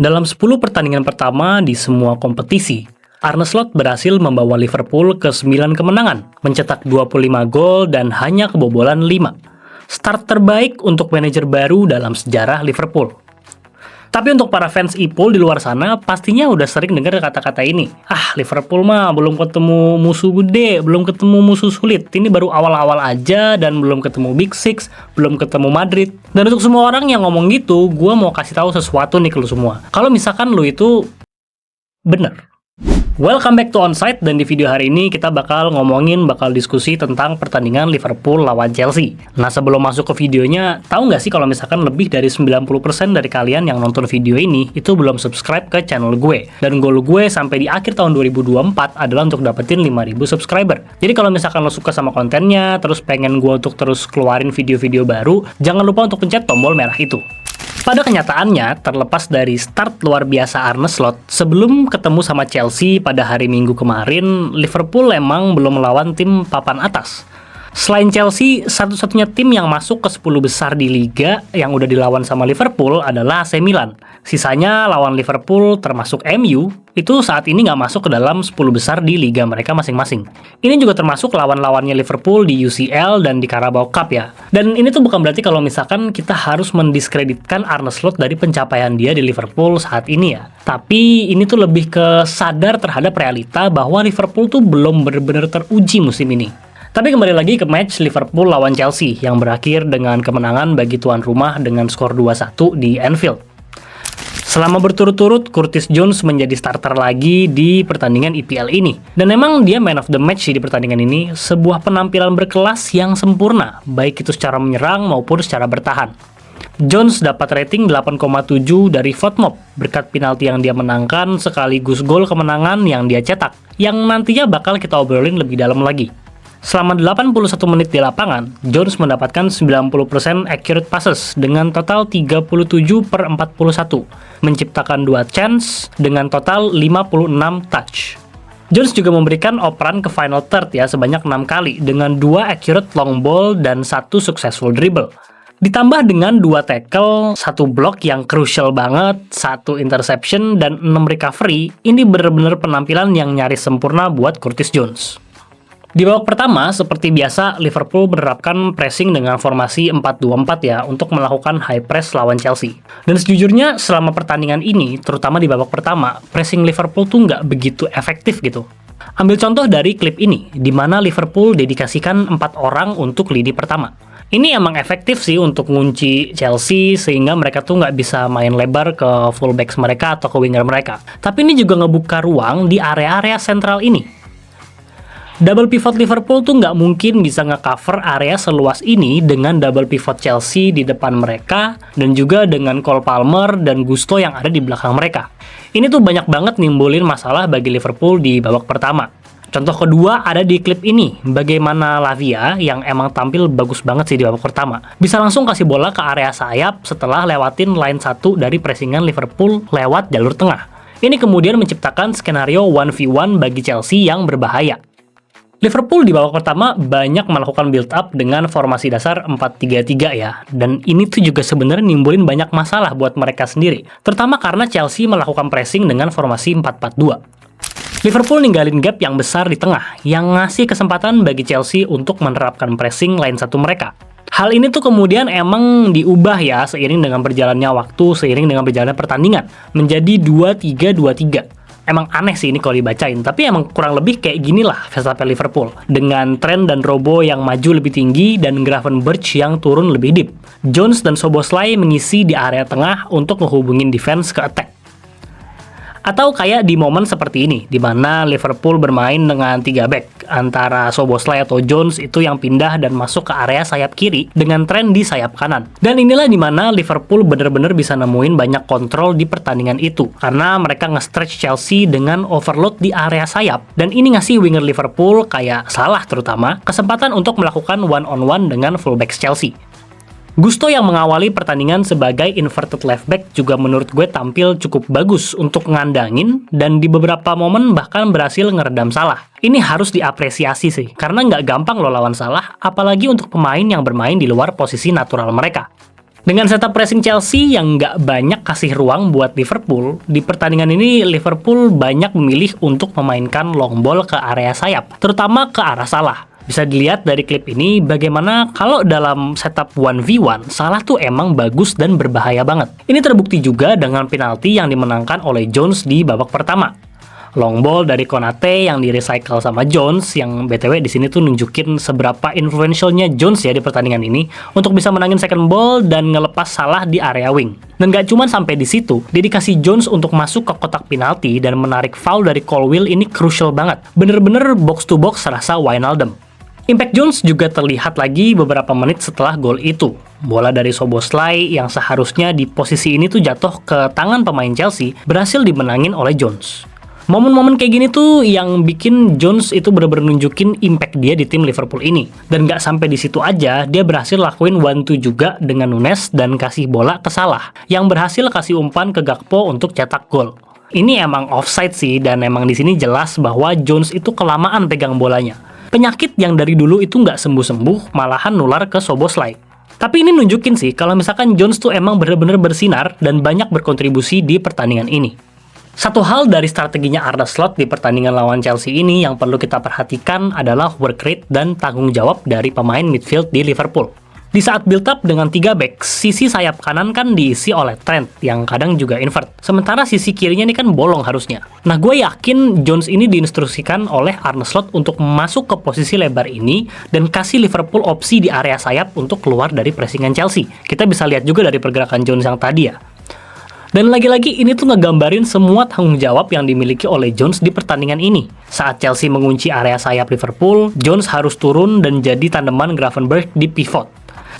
Dalam 10 pertandingan pertama di semua kompetisi, Arne Slot berhasil membawa Liverpool ke 9 kemenangan, mencetak 25 gol dan hanya kebobolan 5. Start terbaik untuk manajer baru dalam sejarah Liverpool. Tapi untuk para fans Ipul di luar sana, pastinya udah sering dengar kata-kata ini. Liverpool mah belum ketemu musuh gede, belum ketemu musuh sulit. Ini baru awal-awal aja dan belum ketemu Big Six, belum ketemu Madrid. Dan untuk semua orang yang ngomong gitu, gue mau kasih tahu sesuatu nih ke lu semua. Kalau misalkan lu itu bener. Welcome back to Onside, dan di video hari ini kita bakal diskusi tentang pertandingan Liverpool lawan Chelsea. Nah, sebelum masuk ke videonya, tahu nggak sih kalau misalkan lebih dari 90% dari kalian yang nonton video ini itu belum subscribe ke channel gue. Dan goal gue sampai di akhir tahun 2024 adalah untuk dapetin 5.000 subscriber. Jadi kalau misalkan lo suka sama kontennya, terus pengen gue untuk terus keluarin video-video baru, jangan lupa untuk pencet tombol merah itu. Pada kenyataannya, terlepas dari start luar biasa Arne Slot, sebelum ketemu sama Chelsea pada hari Minggu kemarin, Liverpool emang belum melawan tim papan atas. Selain Chelsea, satu-satunya tim yang masuk ke 10 besar di Liga yang udah dilawan sama Liverpool adalah AC Milan. Sisanya lawan Liverpool termasuk MU, itu saat ini nggak masuk ke dalam 10 besar di Liga mereka masing-masing. Ini juga termasuk lawan-lawannya Liverpool di UCL dan di Carabao Cup ya. Dan ini tuh bukan berarti kalau misalkan kita harus mendiskreditkan Arne Slot dari pencapaian dia di Liverpool saat ini ya. Tapi ini tuh lebih ke sadar terhadap realita bahwa Liverpool tuh belum benar-benar teruji musim ini. Tapi kembali lagi ke match Liverpool lawan Chelsea yang berakhir dengan kemenangan bagi tuan rumah dengan skor 2-1 di Anfield. Selama berturut-turut, Curtis Jones menjadi starter lagi di pertandingan IPL ini. Dan memang dia man of the match di pertandingan ini, sebuah penampilan berkelas yang sempurna, baik itu secara menyerang maupun secara bertahan. Jones dapat rating 8,7 dari FOTMOB berkat penalti yang dia menangkan sekaligus gol kemenangan yang dia cetak, yang nantinya bakal kita obrolin lebih dalam lagi. Selama 81 menit di lapangan, Jones mendapatkan 90% accurate passes dengan total 37/41, menciptakan 2 chance dengan total 56 touch. Jones juga memberikan operan ke final third ya sebanyak 6 kali dengan 2 accurate long ball dan 1 successful dribble. Ditambah dengan 2 tackle, 1 block yang crucial banget, 1 interception, dan 6 recovery, ini benar-benar penampilan yang nyaris sempurna buat Curtis Jones. Di babak pertama, seperti biasa, Liverpool menerapkan pressing dengan formasi 4-2-4 ya, untuk melakukan high press lawan Chelsea. Dan sejujurnya, selama pertandingan ini, terutama di babak pertama, pressing Liverpool tuh nggak begitu efektif gitu. Ambil contoh dari klip ini, di mana Liverpool dedikasikan 4 orang untuk lini pertama. Ini emang efektif sih untuk ngunci Chelsea, sehingga mereka tuh nggak bisa main lebar ke fullbacks mereka atau ke winger mereka. Tapi ini juga ngebuka ruang di area-area sentral ini. Double pivot Liverpool tuh nggak mungkin bisa nge-cover area seluas ini dengan double pivot Chelsea di depan mereka dan juga dengan Cole Palmer dan Gusto yang ada di belakang mereka. Ini tuh banyak banget nimbulin masalah bagi Liverpool di babak pertama. Contoh kedua ada di klip ini, bagaimana Lavia yang emang tampil bagus banget sih di babak pertama, bisa langsung kasih bola ke area sayap setelah lewatin line 1 dari pressingan Liverpool lewat jalur tengah. Ini kemudian menciptakan skenario 1v1 bagi Chelsea yang berbahaya. Liverpool di babak pertama banyak melakukan build up dengan formasi dasar 4-3-3 ya. Dan ini tuh juga sebenarnya nimbulin banyak masalah buat mereka sendiri. Terutama karena Chelsea melakukan pressing dengan formasi 4-4-2. Liverpool ninggalin gap yang besar di tengah, yang ngasih kesempatan bagi Chelsea untuk menerapkan pressing line 1 mereka. Hal ini tuh kemudian emang diubah ya seiring dengan berjalannya waktu, seiring dengan berjalannya pertandingan, menjadi 2-3-2-3. Emang aneh sih ini kalau dibacain, tapi emang kurang lebih kayak gini lah Verstappen Liverpool. Dengan Trent dan Robo yang maju lebih tinggi dan Gravenberch yang turun lebih deep. Jones dan Szoboszlai mengisi di area tengah untuk menghubungin defense ke attack. Atau kayak di momen seperti ini, di mana Liverpool bermain dengan 3 back, antara Szoboszlai atau Jones itu yang pindah dan masuk ke area sayap kiri dengan Trent di sayap kanan. Dan inilah di mana Liverpool benar-benar bisa nemuin banyak kontrol di pertandingan itu, karena mereka nge-stretch Chelsea dengan overload di area sayap, dan ini ngasih winger Liverpool kayak Salah terutama kesempatan untuk melakukan one-on-one dengan fullbacks Chelsea. Gusto yang mengawali pertandingan sebagai inverted left back juga menurut gue tampil cukup bagus untuk ngandangin dan di beberapa momen bahkan berhasil ngeredam Salah. Ini harus diapresiasi sih, karena nggak gampang loh lawan Salah, apalagi untuk pemain yang bermain di luar posisi natural mereka. Dengan setup pressing Chelsea yang nggak banyak kasih ruang buat Liverpool, di pertandingan ini Liverpool banyak memilih untuk memainkan long ball ke area sayap, terutama ke arah Salah. Bisa dilihat dari klip ini bagaimana kalau dalam setup 1v1, Salah tuh emang bagus dan berbahaya banget. Ini terbukti juga dengan penalti yang dimenangkan oleh Jones di babak pertama. Long ball dari Konate yang di-recycle sama Jones, yang BTW di sini tuh nunjukin seberapa influentialnya Jones ya di pertandingan ini untuk bisa menangin second ball dan ngelepas Salah di area wing. Dan gak cuma sampai di situ, dedikasi Jones untuk masuk ke kotak penalti dan menarik foul dari Colwill ini crucial banget. Bener-bener box to box rasa Wijnaldum. Impact Jones juga terlihat lagi beberapa menit setelah gol itu. Bola dari Szoboszlai yang seharusnya di posisi ini tuh jatuh ke tangan pemain Chelsea berhasil dimenangin oleh Jones. Momen-momen kayak gini tuh yang bikin Jones itu bener-bener nunjukin impact dia di tim Liverpool ini. Dan nggak sampai di situ aja, dia berhasil lakuin 1-2 juga dengan Nunes dan kasih bola ke Salah, yang berhasil kasih umpan ke Gakpo untuk cetak gol. Ini emang offside sih, dan emang di sini jelas bahwa Jones itu kelamaan pegang bolanya. Penyakit yang dari dulu itu nggak sembuh-sembuh, malahan nular ke Szoboszlai. Tapi ini nunjukin sih kalau misalkan Jones tuh emang bener-bener bersinar dan banyak berkontribusi di pertandingan ini. Satu hal dari strateginya Arne Slot di pertandingan lawan Chelsea ini yang perlu kita perhatikan adalah work rate dan tanggung jawab dari pemain midfield di Liverpool. Di saat build up dengan 3 back, sisi sayap kanan kan diisi oleh Trent yang kadang juga invert. Sementara sisi kirinya ini kan bolong harusnya. Nah, gue yakin Jones ini diinstruksikan oleh Arne Slot untuk masuk ke posisi lebar ini dan kasih Liverpool opsi di area sayap untuk keluar dari pressingan Chelsea. Kita bisa lihat juga dari pergerakan Jones yang tadi ya. Dan lagi-lagi ini tuh ngegambarin semua tanggung jawab yang dimiliki oleh Jones di pertandingan ini. Saat Chelsea mengunci area sayap Liverpool, Jones harus turun dan jadi tandeman Gravenberch di pivot.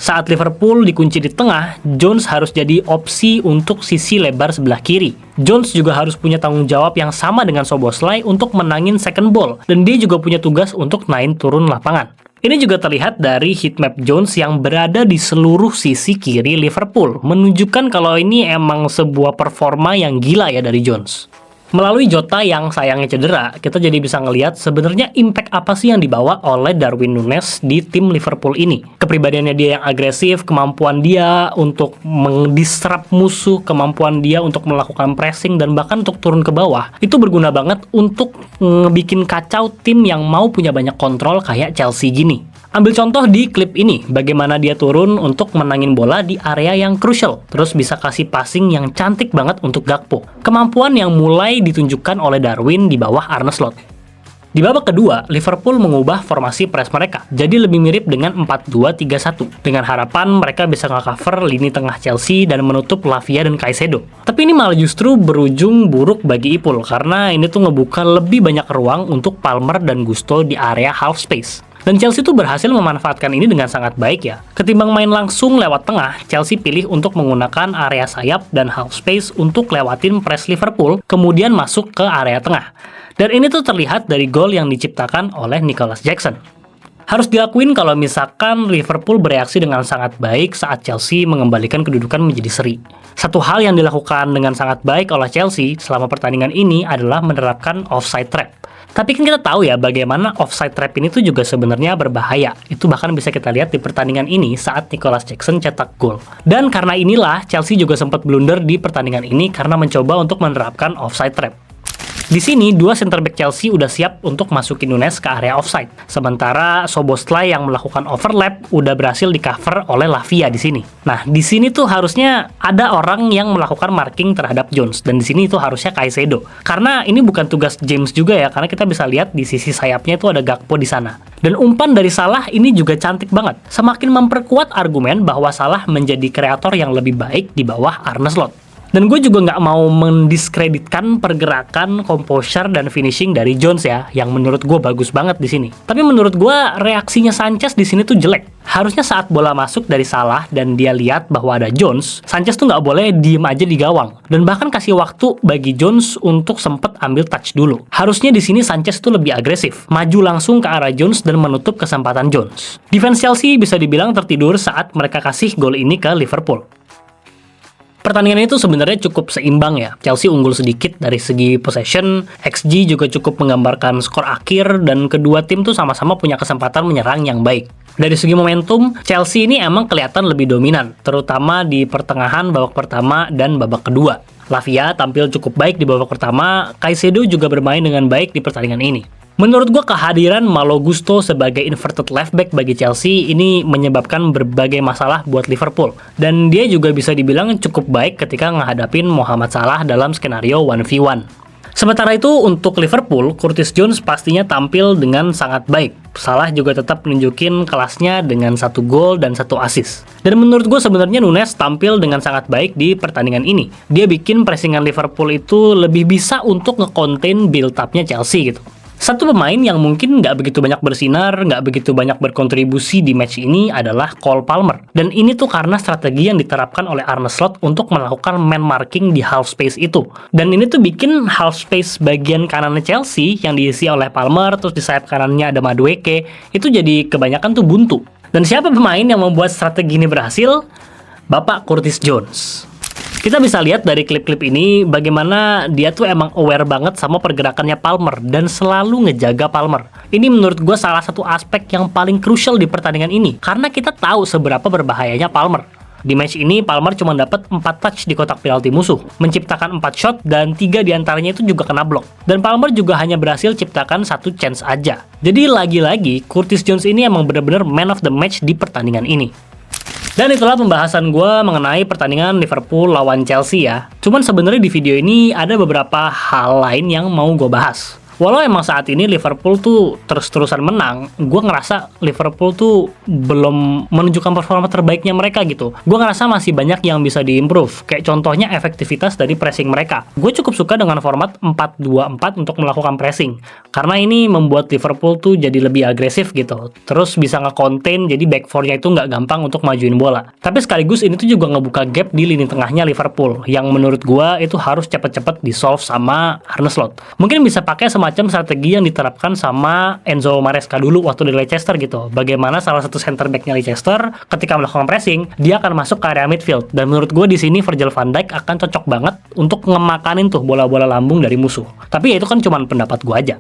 Saat Liverpool dikunci di tengah, Jones harus jadi opsi untuk sisi lebar sebelah kiri. Jones juga harus punya tanggung jawab yang sama dengan Szoboszlai untuk menangin second ball, dan dia juga punya tugas untuk naik turun lapangan. Ini juga terlihat dari heatmap Jones yang berada di seluruh sisi kiri Liverpool, menunjukkan kalau ini emang sebuah performa yang gila ya dari Jones. Melalui Jota yang sayangnya cedera, kita jadi bisa ngelihat sebenarnya impact apa sih yang dibawa oleh Darwin Núñez di tim Liverpool ini. Kepribadiannya dia yang agresif, kemampuan dia untuk mendisrupt musuh, kemampuan dia untuk melakukan pressing, dan bahkan untuk turun ke bawah. Itu berguna banget untuk ngebikin kacau tim yang mau punya banyak kontrol kayak Chelsea gini. Ambil contoh di klip ini, bagaimana dia turun untuk menangin bola di area yang crucial, terus bisa kasih passing yang cantik banget untuk Gakpo. Kemampuan yang mulai ditunjukkan oleh Darwin di bawah Arne Slot. Di babak kedua, Liverpool mengubah formasi press mereka, jadi lebih mirip dengan 4-2-3-1, dengan harapan mereka bisa nge-cover lini tengah Chelsea dan menutup Lavia dan Caicedo. Tapi ini malah justru berujung buruk bagi Ipul, karena ini tuh ngebuka lebih banyak ruang untuk Palmer dan Gusto di area half space. Dan Chelsea tuh berhasil memanfaatkan ini dengan sangat baik ya. Ketimbang main langsung lewat tengah, Chelsea pilih untuk menggunakan area sayap dan half space untuk lewatin press Liverpool, kemudian masuk ke area tengah. Dan ini tuh terlihat dari gol yang diciptakan oleh Nicholas Jackson. Harus diakuin kalau misalkan Liverpool bereaksi dengan sangat baik saat Chelsea mengembalikan kedudukan menjadi seri. Satu hal yang dilakukan dengan sangat baik oleh Chelsea selama pertandingan ini adalah menerapkan offside trap. Tapi kan kita tahu ya bagaimana offside trap ini tuh juga sebenarnya berbahaya. Itu bahkan bisa kita lihat di pertandingan ini saat Nicholas Jackson cetak gol. Dan karena inilah Chelsea juga sempat blunder di pertandingan ini karena mencoba untuk menerapkan offside trap. Di sini, dua center back Chelsea udah siap untuk masukin Núñez ke area offside. Sementara Szoboszlai yang melakukan overlap udah berhasil di-cover oleh Lavia di sini. Nah, di sini tuh harusnya ada orang yang melakukan marking terhadap Jones. Dan di sini itu harusnya Caicedo. Karena ini bukan tugas James juga ya, karena kita bisa lihat di sisi sayapnya itu ada Gakpo di sana. Dan umpan dari Salah ini juga cantik banget. Semakin memperkuat argumen bahwa Salah menjadi kreator yang lebih baik di bawah Arne Slot. Dan gue juga nggak mau mendiskreditkan pergerakan, composure, dan finishing dari Jones ya, yang menurut gue bagus banget di sini. Tapi menurut gue reaksinya Sanchez di sini tuh jelek. Harusnya saat bola masuk dari Salah dan dia lihat bahwa ada Jones, Sanchez tuh nggak boleh diem aja di gawang. Dan bahkan kasih waktu bagi Jones untuk sempet ambil touch dulu. Harusnya di sini Sanchez tuh lebih agresif, maju langsung ke arah Jones dan menutup kesempatan Jones. Defense Chelsea bisa dibilang tertidur saat mereka kasih gol ini ke Liverpool. Pertandingan itu sebenarnya cukup seimbang ya. Chelsea unggul sedikit dari segi possession, XG juga cukup menggambarkan skor akhir, dan kedua tim tuh sama-sama punya kesempatan menyerang yang baik. Dari segi momentum, Chelsea ini emang kelihatan lebih dominan, terutama di pertengahan babak pertama dan babak kedua. Lavia tampil cukup baik di babak pertama, Caicedo juga bermain dengan baik di pertandingan ini. Menurut gue kehadiran Malo Gusto sebagai inverted left back bagi Chelsea ini menyebabkan berbagai masalah buat Liverpool. Dan dia juga bisa dibilang cukup baik ketika menghadapin Mohamed Salah dalam skenario 1v1. Sementara itu untuk Liverpool, Curtis Jones pastinya tampil dengan sangat baik. Salah juga tetap menunjukin kelasnya dengan 1 gol dan 1 assist. Dan menurut gue sebenarnya Nunes tampil dengan sangat baik di pertandingan ini. Dia bikin pressingan Liverpool itu lebih bisa untuk nge-contain build-up-nya Chelsea gitu. Satu pemain yang mungkin nggak begitu banyak bersinar, nggak begitu banyak berkontribusi di match ini adalah Cole Palmer. Dan ini tuh karena strategi yang diterapkan oleh Arne Slot untuk melakukan man marking di half space itu. Dan ini tuh bikin half space bagian kanannya Chelsea yang diisi oleh Palmer, terus di sayap kanannya ada Madueke, itu jadi kebanyakan tuh buntu. Dan siapa pemain yang membuat strategi ini berhasil? Bapak Curtis Jones. Kita bisa lihat dari klip-klip ini bagaimana dia tuh emang aware banget sama pergerakannya Palmer dan selalu ngejaga Palmer. Ini menurut gue salah satu aspek yang paling krusial di pertandingan ini karena kita tahu seberapa berbahayanya Palmer. Di match ini Palmer cuma dapat 4 touch di kotak penalti musuh, menciptakan 4 shot dan 3 diantaranya itu juga kena blok. Dan Palmer juga hanya berhasil ciptakan 1 chance aja. Jadi lagi-lagi Curtis Jones ini emang bener-bener man of the match di pertandingan ini. Dan itulah pembahasan gue mengenai pertandingan Liverpool lawan Chelsea ya. Cuman sebenarnya di video ini ada beberapa hal lain yang mau gue bahas. Walau emang saat ini Liverpool tuh terus-terusan menang, gue ngerasa Liverpool tuh belum menunjukkan performa terbaiknya mereka gitu. Gue ngerasa masih banyak yang bisa diimprove. Kayak contohnya efektivitas dari pressing mereka. Gue cukup suka dengan format 4-2-4 untuk melakukan pressing. Karena ini membuat Liverpool tuh jadi lebih agresif gitu. Terus bisa nge-contain, jadi back four-nya itu nggak gampang untuk majuin bola. Tapi sekaligus ini tuh juga ngebuka gap di lini tengahnya Liverpool. Yang menurut gue itu harus cepet-cepet di-solve sama Arne Slot. Mungkin bisa pakai semacam strategi yang diterapkan sama Enzo Maresca dulu waktu di Leicester gitu. Bagaimana salah satu center back-nya Leicester ketika melakukan pressing, dia akan masuk ke area midfield. Dan menurut gue di sini Virgil van Dijk akan cocok banget untuk ngemakanin tuh bola-bola lambung dari musuh. Tapi ya itu kan cuma pendapat gue aja.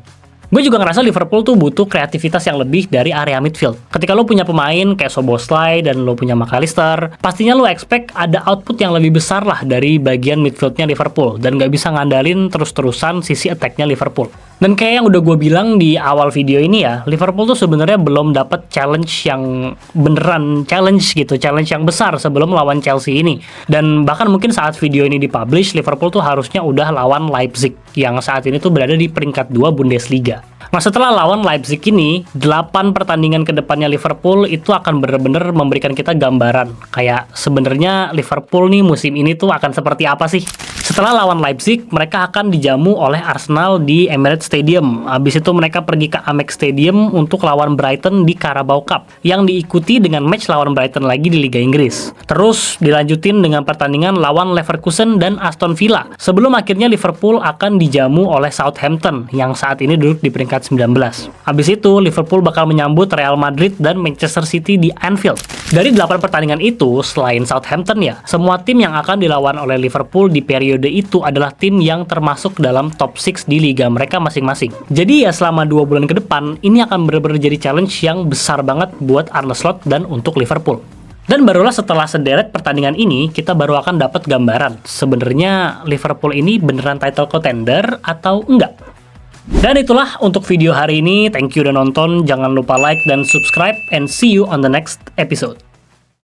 Gue juga ngerasa Liverpool tuh butuh kreativitas yang lebih dari area midfield. Ketika lo punya pemain kayak Szoboszlai dan lo punya McAllister, pastinya lo expect ada output yang lebih besar lah dari bagian midfieldnya Liverpool. Dan nggak bisa ngandalin terus-terusan sisi attack-nya Liverpool. Dan kayak yang udah gue bilang di awal video ini ya, Liverpool tuh sebenarnya belum dapat challenge yang beneran challenge gitu, challenge yang besar sebelum lawan Chelsea ini. Dan bahkan mungkin saat video ini dipublish, Liverpool tuh harusnya udah lawan Leipzig yang saat ini tuh berada di peringkat 2 Bundesliga. Nah setelah lawan Leipzig ini, 8 pertandingan ke depannya Liverpool itu akan bener-bener memberikan kita gambaran kayak sebenarnya Liverpool nih musim ini tuh akan seperti apa sih. Setelah lawan Leipzig, mereka akan dijamu oleh Arsenal di Emirates Stadium. Habis itu mereka pergi ke Amex Stadium untuk lawan Brighton di Carabao Cup, yang diikuti dengan match lawan Brighton lagi di Liga Inggris. Terus dilanjutin dengan pertandingan lawan Leverkusen dan Aston Villa, sebelum akhirnya Liverpool akan dijamu oleh Southampton, yang saat ini duduk di peringkat 19. Habis itu Liverpool bakal menyambut Real Madrid dan Manchester City di Anfield. Dari 8 pertandingan itu, selain Southampton ya, semua tim yang akan dilawan oleh Liverpool di periode itu adalah tim yang termasuk dalam top 6 di liga mereka masing-masing. Jadi ya selama 2 bulan ke depan, ini akan benar-benar jadi challenge yang besar banget buat Arne Slot dan untuk Liverpool. Dan barulah setelah sederet pertandingan ini, kita baru akan dapat gambaran sebenarnya Liverpool ini beneran title contender atau enggak. Dan itulah untuk video hari ini. Thank you udah nonton. Jangan lupa like dan subscribe, and see you on the next episode.